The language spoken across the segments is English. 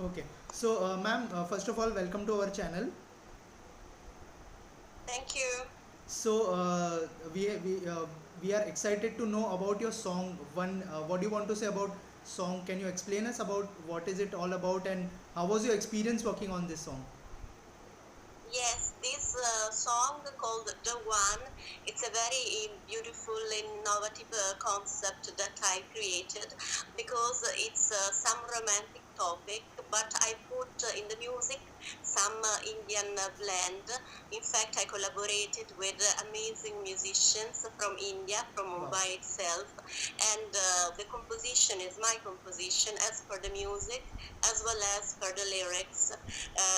Okay. So, ma'am, first of all, welcome to our channel. Thank you. So, we are excited to know about your song. What do you want to say about song? Can you explain us about what is it all about and how was your experience working on this song? Yes, this song called The One, it's a very beautiful, innovative concept that I created because it's some romantic topic, but I put in the music some Indian blend. In fact, I collaborated with amazing musicians from India, from Wow. Mumbai itself, and the composition is my composition as per the music as well as per the lyrics.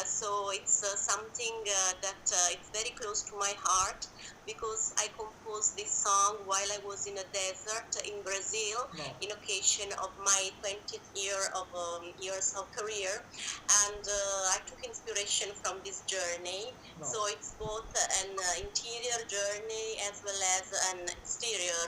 So it's something that it's very close to my heart because I composed this song while I was in a desert in Brazil Wow. in occasion of my 20th year of years of career, and I took inspiration from this journey. Wow. So it's both an interior journey as well as an exterior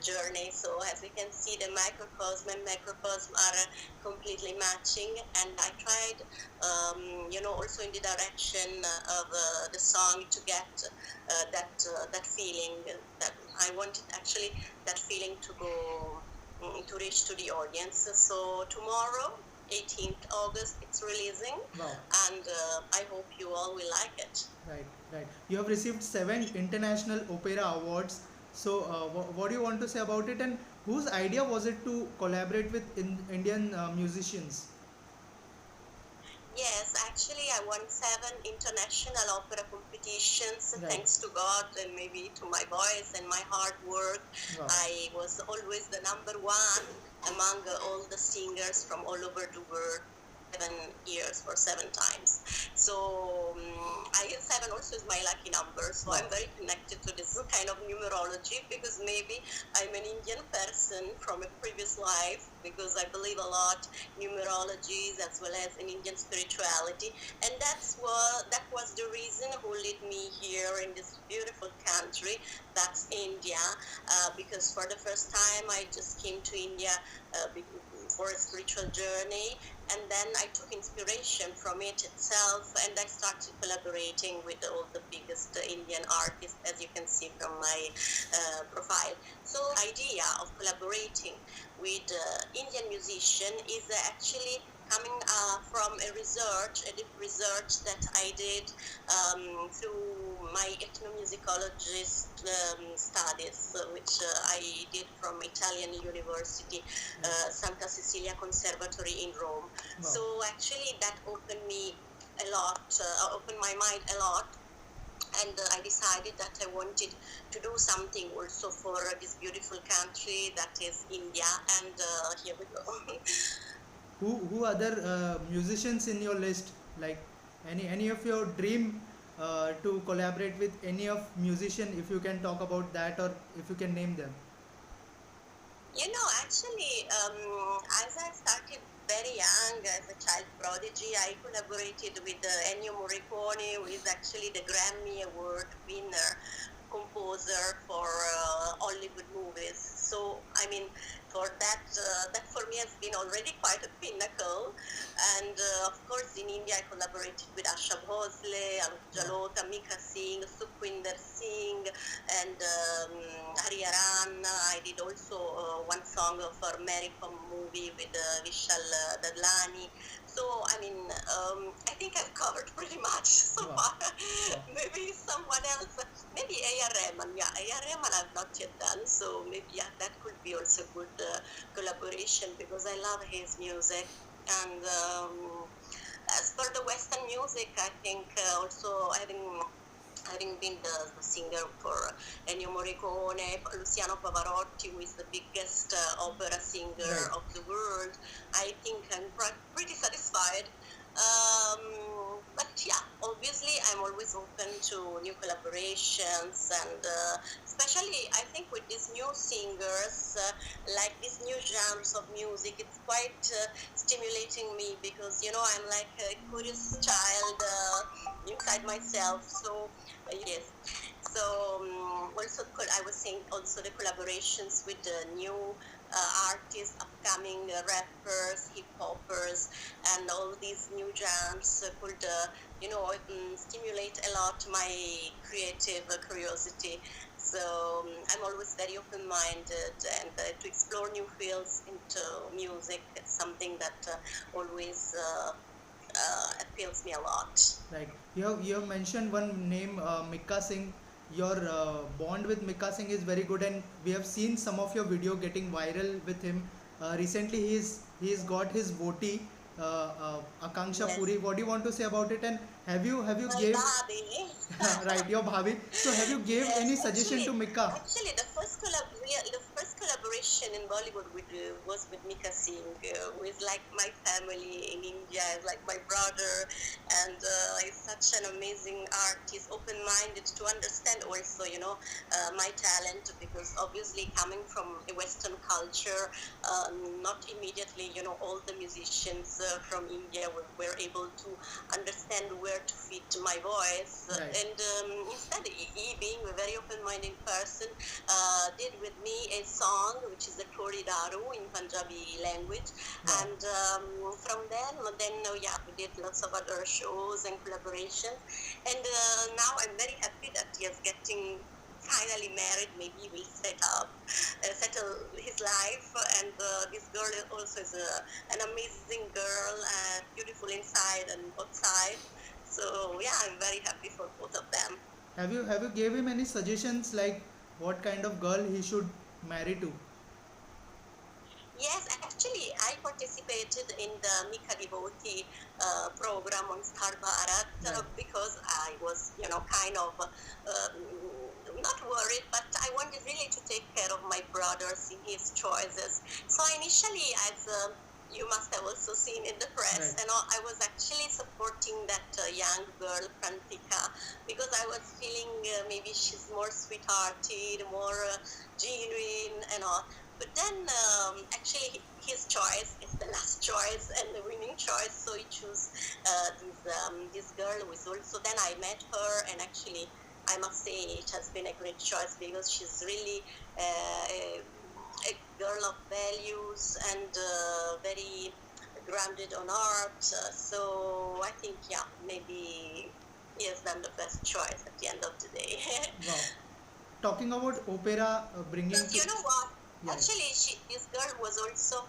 journey. So as we can see, the microcosm and macrocosm are completely matching, and I tried also in the direction of the song to get that feeling that I wanted actually that feeling to go to reach to the audience. So tomorrow, 18th August, it's releasing, Wow. and I hope you all will like it. Right. Right. You have received 7 international opera awards. So, what do you want to say about it? And whose idea was it to collaborate with Indian musicians? Yes, actually, I won 7 international opera competitions Right. thanks to God and maybe to my voice and my hard work. Wow. I was always the number one among all the singers from all over the world. 7 years for 7 times. So I guess 7 also is my lucky number. So Wow. I'm very connected to this kind of numerology because maybe I'm an Indian person from a previous life because I believe a lot numerologies as well as in Indian spirituality, and that was the reason who led me here in this beautiful country. That's India, because for the first time I just came to India for a spiritual journey, and then I took inspiration from it itself, and I started collaborating with all the biggest Indian artists, as you can see from my profile. So idea of collaborating with Indian musician is actually coming from a deep research that I did through my ethnomusicologist studies, which I did from Italian University, Santa Cecilia Conservatory in Rome. Wow. So actually that opened me a lot, opened my mind a lot, and I decided that I wanted to do something also for this beautiful country that is India, and here we go. Who other musicians in your list? Like any of your dream to collaborate with any of musician? If you can talk about that, or if you can name them. Actually, as I started very young as a child prodigy, I collaborated with Ennio Morricone, who is actually the Grammy Award winner composer for Hollywood movies. So, I mean, for that, that for me has been already quite a pinnacle. And of course, in India, I collaborated with Asha Bhosle, Anup Wow. Jalota, Mika Singh, Sukhwinder Singh, and Hariharan. I did also one song for American movie with Vishal Dadlani. So, I mean, I think I've covered pretty much so Wow. far. Wow. Maybe someone else, maybe A.R. Rahman. Yeah, A.R. Rahman I've not yet done. So maybe yeah, that could be also good collaboration because I love his music. And as for the Western music, I think also having been the singer for Ennio Morricone, Luciano Pavarotti, who is the biggest opera singer Right. of the world, I think I'm pretty satisfied. But yeah, obviously I'm always open to new collaborations, and especially I think with these new singers, like these new genres of music, it's quite stimulating me because I'm like a curious child inside myself. So yes. So also I was saying also the collaborations with the new artists upcoming rappers, hip hoppers, and all these new genres could, stimulate a lot my creative curiosity. So I'm always very open-minded, and to explore new fields into music, it's something that always appeals me a lot. Right. You have mentioned one name, Mikka Singh. Your bond with Mikka Singh is very good, and we have seen some of your video getting viral with him. Recently, he's got his voti, Akanksha Yes, Puri. What do you want to say about it? And have you my gave baby. right your bhabi? So have you gave Yes, any suggestion to Mikka? actually, the first collaboration in Bollywood was with Mika Singh, who is like my family in India, is like my brother, and is such an amazing artist, open-minded to understand also, my talent, because obviously coming from a Western culture, not immediately, all the musicians from India were able to understand where to fit my voice. Right. And instead, he, being a very open-minded person, did with me a song which is the Thodi Daru in Punjabi language. Wow. And yeah, we did lots of other shows and collaborations. And now I'm very happy that he is getting finally married. Maybe he will settle his life. And this girl also is an amazing girl, beautiful inside and outside. So yeah, I'm very happy for both of them. Have you gave him any suggestions like what kind of girl he should marry to? Yes, actually, I participated in the Mika Devotee program on Star Bharat Right. because I was, kind of not worried, but I wanted really to take care of my brothers in his choices. So initially, as you must have also seen in the press, Right. I was actually supporting that young girl, Prantika, because I was feeling maybe she's more sweethearted, more genuine, and all. But then, actually, his choice is the last choice and the winning choice. So he chose this girl who is also. Then I met her, and actually, I must say it has been a great choice because she's really a girl of values and very grounded on art. So I think, yeah, maybe he has done the best choice at the end of the day. Wow. Talking about opera, bringing Because to you know what? yeah, Actually, this girl was also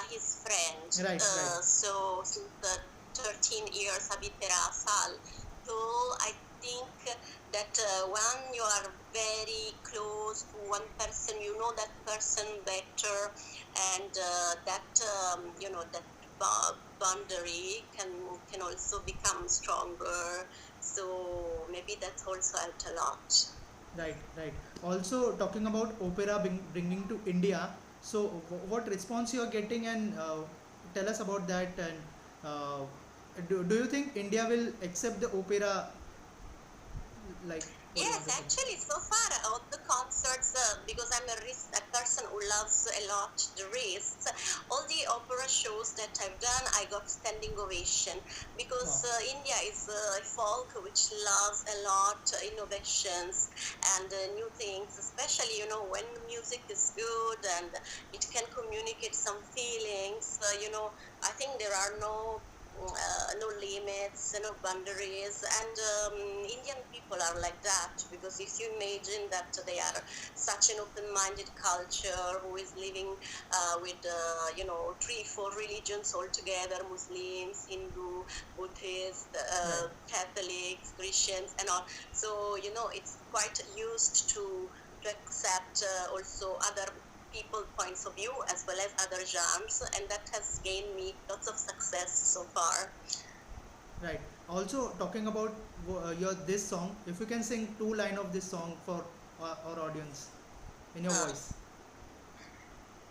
his friend. yeah. Right, right. So since the 13 years, अभी 13 साल. So I think that when you are very close to one person, you know that person better, and that boundary can also become stronger. So maybe that's also helped a lot. Right, right. Also, talking about opera bringing to India, so what response you are getting, and tell us about that. And uh, do you think India will accept the opera? Like, what do you Yes, want to say? actually, so far all the concerts, because I'm a person who loves a lot the risks, all the opera shows that I've done, I got standing ovation Wow. because India is a folk which loves a lot innovations and new things, especially, when music is good and it can communicate some feelings. I think there are no limits, no boundaries, and Indian people are like that because if you imagine that they are such an open-minded culture who is living with three, four religions all together: Muslims, Hindu, Buddhist, Right. Catholics, Christians, and all. So it's quite used to accept also other people points of view as well as other genres, and that has gained me lots of success so far. Right. Also, talking about your this song, if you can sing two line of this song for our audience in your Uh, voice.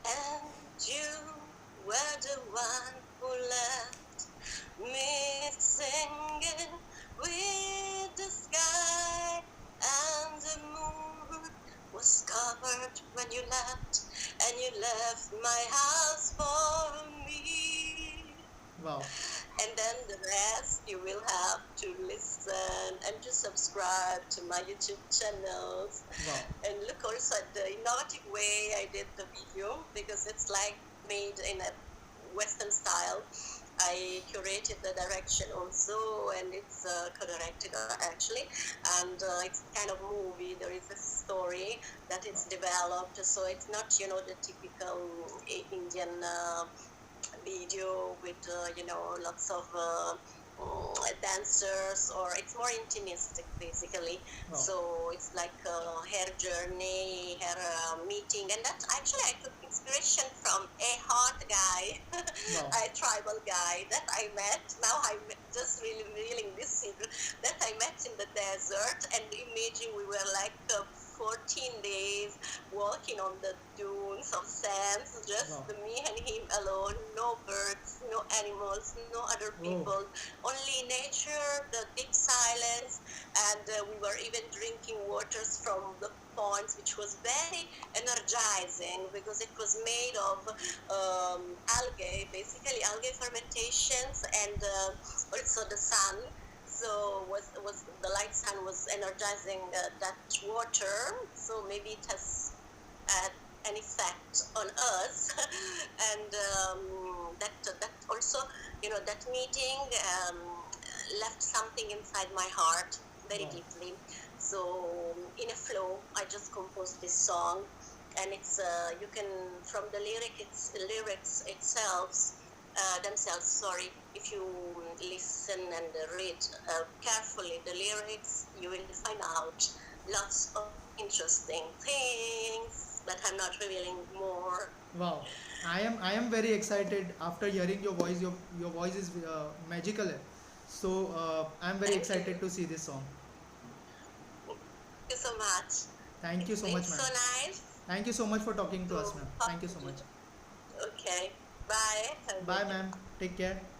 and you were the one who left me singing with the sky, and the moon was covered when you left, and you left my house for me. Wow. And then the rest you will have to listen and to subscribe to my YouTube channels Wow. and look also at the innovative way I did the video because it's like made in a Western style. I curated the direction also, and it's co-directed actually, and it's kind of movie. There is a story that is developed, so it's not the typical Indian video with lots of dancers, or it's more intimistic basically. Wow. So it's like her journey, her meeting, and that actually I took inspiration from a hot guy, Wow. a tribal guy that I met. Now I'm just really revealing this secret that I met in the desert, and imagine we were like 14 days walking on the dunes of sands, just Wow. me and him alone, no birds, no animals, no other Oh. people, only nature, the deep silence, and we were even drinking waters from the ponds, which was very energizing because it was made of algae, basically algae fermentations, and also the sun. So the light sun was energizing that water. So maybe it has had an effect on us, and that also, that meeting left something inside my heart very Wow. deeply. So in a flow, I just composed this song, and it's you can, from the lyrics itself themselves. Sorry, if you listen and read carefully the lyrics, you will find out lots of interesting things, but I'm not revealing more. Wow. I am very excited after hearing your voice. Your voice is magical. So I'm very Thank you. excited to see this song. Thank you so much. Thank you It's so been much, so ma'am. nice Thank you so much for talking to to us, ma'am. talk Thank you so to you. much. Okay. Bye. Have a Bye, good day. ma'am. Take care.